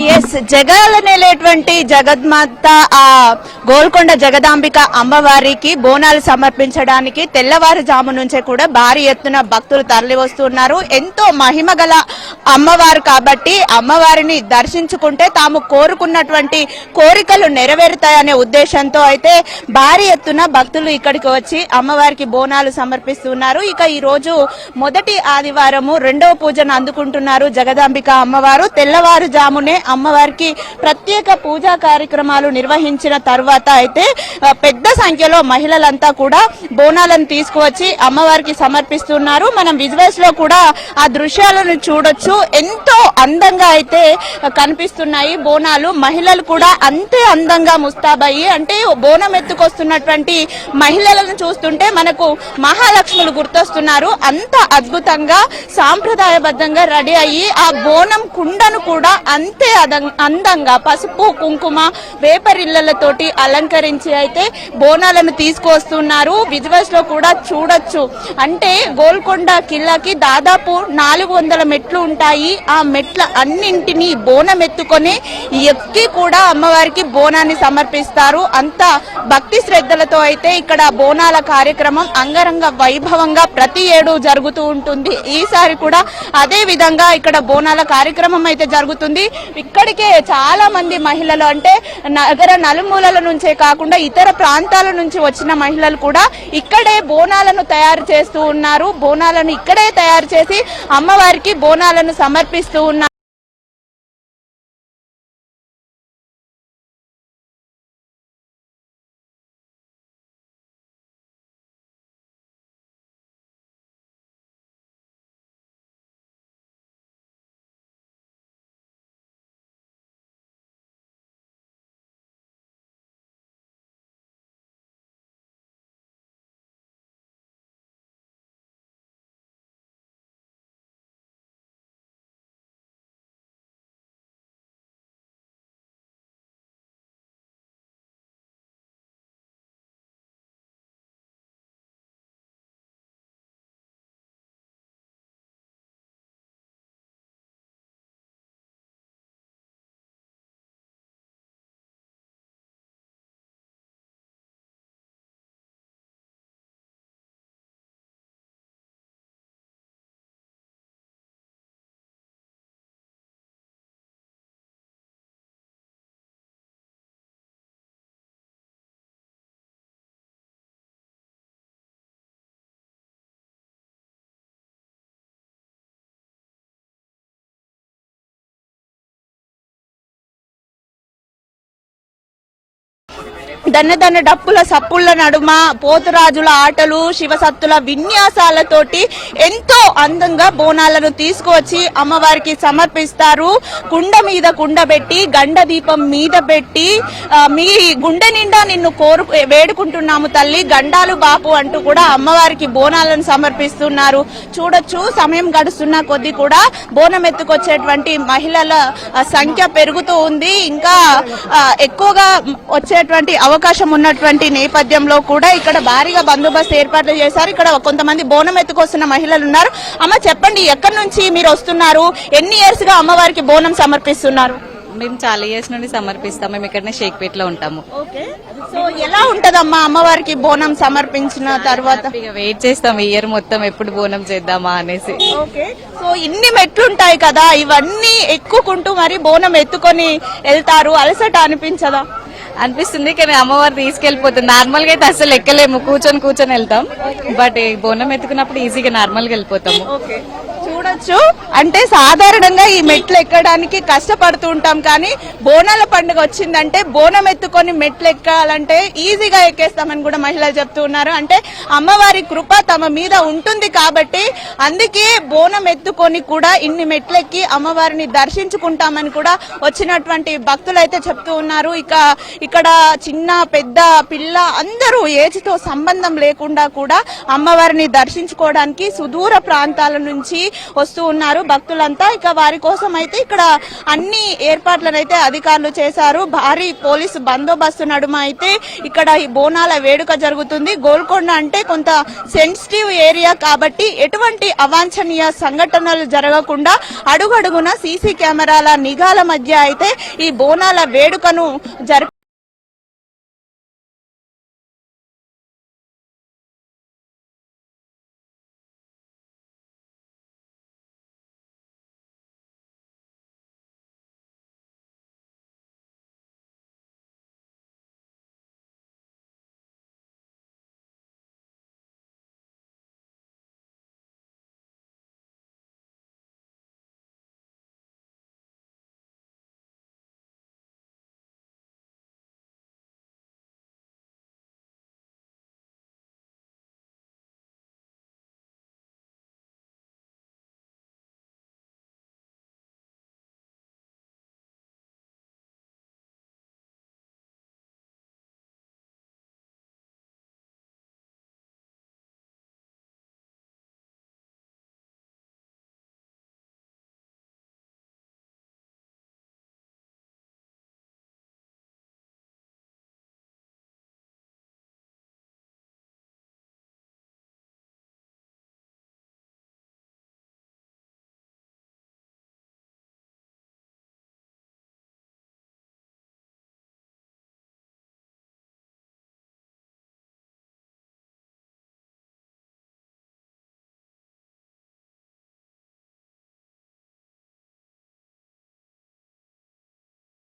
Yes, జగాలనేటువంటి జగద్మాత ఆ గోల్కొండ జగదాంబిక అమ్మవారికి బోనాలు సమర్పించడానికి తెల్లవారుజాము నుంచే కూడా భారీ ఎత్తున భక్తులు తరలి వస్తున్నారు. ఎంతో మహిమ గల అమ్మవారు కాబట్టి అమ్మవారిని దర్శించుకుంటే తాము కోరుకున్నటువంటి కోరికలు నెరవేరుతాయనే ఉద్దేశంతో అయితే భారీ ఎత్తున భక్తులు ఇక్కడికి వచ్చి అమ్మవారికి బోనాలు సమర్పిస్తున్నారు. ఇక ఈ రోజు మొదటి ఆదివారము రెండవ పూజను అందుకుంటున్నారు జగదాంబిక అమ్మవారు. తెల్లవారుజామునే అమ్మవారికి ప్రత్యేక పూజా కార్యక్రమాలు నిర్వహించిన తర్వాత అయితే పెద్ద సంఖ్యలో మహిళలంతా కూడా బోనాలను తీసుకువచ్చి అమ్మవారికి సమర్పిస్తున్నారు. మనం విజువల్స్ లో కూడా ఆ దృశ్యాలను చూడొచ్చు. ఎంతో అందంగా అయితే కనిపిస్తున్నాయి బోనాలు. మహిళలు కూడా అంతే అందంగా ముస్తాబయ్యి, అంటే బోనం ఎత్తుకొస్తున్నటువంటి మహిళలను చూస్తుంటే మనకు మహాలక్ష్ములు గుర్తొస్తున్నారు. అంత అద్భుతంగా సాంప్రదాయబద్ధంగా రెడీ అయ్యి ఆ బోనం కుండను కూడా అంతే అందంగా పసుపు కుంకుమ వేపరిల్లలతోటి అలంకరించి అయితే బోనాలను తీసుకొస్తున్నారు. విజువల్స్ లో కూడా చూడొచ్చు. అంటే గోల్కొండ కిల్లాకి దాదాపు 400 మెట్లు ఉంటాయి. ఆ మెట్ల అన్నింటినీ బోనం ఎత్తుకొని ఎక్కి కూడా అమ్మవారికి బోనాన్ని సమర్పిస్తారు. అంత భక్తి శ్రద్ధలతో అయితే ఇక్కడ బోనాల కార్యక్రమం అంగరంగ వైభవంగా ప్రతి ఏడు జరుగుతూ ఉంటుంది. ఈసారి కూడా అదే విధంగా ఇక్కడ బోనాల కార్యక్రమం అయితే జరుగుతుంది. ఇక్కడికే చాలా మంది మహిళలు, అంటే నగర నలుమూలల నుంచే కాకుండా ఇతర ప్రాంతాల నుంచి వచ్చిన మహిళలు కూడా ఇక్కడే బోనాలను తయారు చేస్తూ ఉన్నారు. బోనాలను ఇక్కడే తయారు చేసి అమ్మవారికి బోనాలను సమర్పిస్తూ ఉన్నారు. దన్నదన్న డప్పుల సప్పుళ్ల నడుమ పోతురాజుల ఆటలు శివసత్తుల విన్యాసాలతోటి ఎంతో అందంగా బోనాలను తీసుకువచ్చి అమ్మవారికి సమర్పిస్తారు. కుండ మీద కుండ పెట్టి గండ దీపం మీద పెట్టి మీ గుండె నిండా నిన్ను వేడుకుంటున్నాము తల్లి గండాలు బాపు అంటూ కూడా అమ్మవారికి బోనాలను సమర్పిస్తున్నారు. చూడొచ్చు, సమయం గడుస్తున్న కొద్దీ కూడా బోనం ఎత్తుకొచ్చేటువంటి మహిళల సంఖ్య పెరుగుతూ ఉంది. ఇంకా ఎక్కువగా వచ్చేటువంటి అవకాశం ఉన్నటువంటి నేపథ్యంలో కూడా ఇక్కడ భారీగా బందోబస్తు ఏర్పాట్లు చేశారు. ఇక్కడ కొంతమంది బోనం ఎత్తుకొస్తున్న మహిళలు ఉన్నారు. అమ్మ చెప్పండి, ఎక్కడి నుంచి మీరు వస్తున్నారు? ఎన్ని ఇయర్స్ గా అమ్మవారికి బోనం సమర్పిస్తున్నారు? మేము చాలా ఇయర్స్ నుండి సమర్పిస్తాం. మేము ఇక్కడనే షేక్పేట్ లో ఉంటాము. సో ఎలా ఉంటదమ్మా అమ్మవారికి బోనం సమర్పించిన తర్వాత? వెయిట్ చేస్తాం ఈ ఇయర్ మొత్తం ఎప్పుడు బోనం చేద్దామా అనేసి. సో ఇన్ని మెట్లుంటాయి కదా, ఇవన్నీ ఎక్కుకుంటూ మరి బోనం ఎత్తుకొని వెళ్తారు, అలసట అనిపించదా? అనిపిస్తుంది, కానీ అమ్మవారు తీసుకెళ్లిపోతుంది. నార్మల్ గా అయితే అసలు ఎక్కలేము, కూర్చొని వెళ్తాం. బట్ బోనం ఎత్తుకున్నప్పుడు ఈజీగా నార్మల్ గా వెళ్ళిపోతాము. చూడొచ్చు, అంటే సాధారణంగా ఈ మెట్లు ఎక్కడానికి కష్టపడుతూ ఉంటాం, కానీ బోనాల పండుగ వచ్చిందంటే బోనం ఎత్తుకొని మెట్లు ఎక్కాలంటే ఈజీగా ఎక్కేస్తామని కూడా మహిళలు చెప్తూ ఉన్నారు. అంటే అమ్మవారి కృప తమ మీద ఉంటుంది కాబట్టి అందుకే బోనం ఎత్తుకొని కూడా ఇన్ని మెట్లెక్కి అమ్మవారిని దర్శించుకుంటామని కూడా వచ్చినటువంటి భక్తులు అయితే చెప్తూ ఉన్నారు. ఇక్కడ చిన్న పెద్ద పిల్ల అందరూ ఏజ్ తో సంబంధం లేకుండా కూడా అమ్మవారిని దర్శించుకోవడానికి సుదూర ప్రాంతాల నుంచి వస్తూ ఉన్నారు భక్తులంతా. ఇక వారి కోసం అయితే ఇక్కడ అన్ని ఏర్పాట్లను అయితే అధికారులు చేశారు. భారీ పోలీసు బందోబస్తు నడుమ అయితే ఇక్కడ ఈ బోనాల వేడుక జరుగుతుంది. గోల్కొండ అంటే కొంత సెన్సిటివ్ ఏరియా కాబట్టి ఎటువంటి అవాంఛనీయ సంఘటనలు జరగకుండా అడుగడుగున సీసీ కెమెరాల నిఘాల మధ్య అయితే ఈ బోనాల వేడుకను